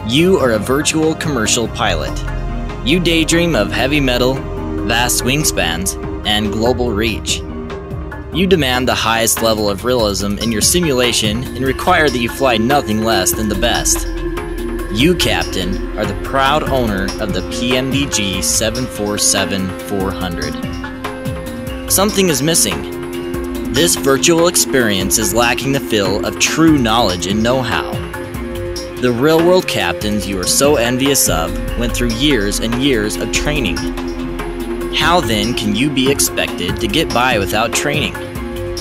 You are a virtual commercial pilot. You daydream of heavy metal, vast wingspans, and global reach. You demand the highest level of realism in your simulation and require that you fly nothing less than the best. You, Captain, are the proud owner of the PMDG 747-400. Something is missing. This virtual experience is lacking the feel of true knowledge and know-how. The real-world captains you are so envious of went through years and years of training. How then can you be expected to get by without training?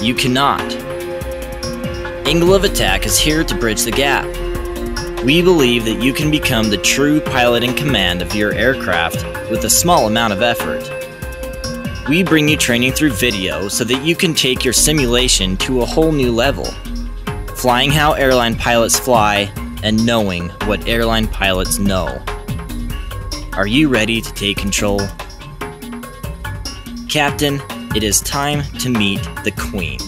You cannot. Angle of Attack is here to bridge the gap. We believe that you can become the true pilot in command of your aircraft with a small amount of effort. We bring you training through video so that you can take your simulation to a whole new level, flying how airline pilots fly and knowing what airline pilots know. Are you ready to take control? Captain, it is time to meet the Queen.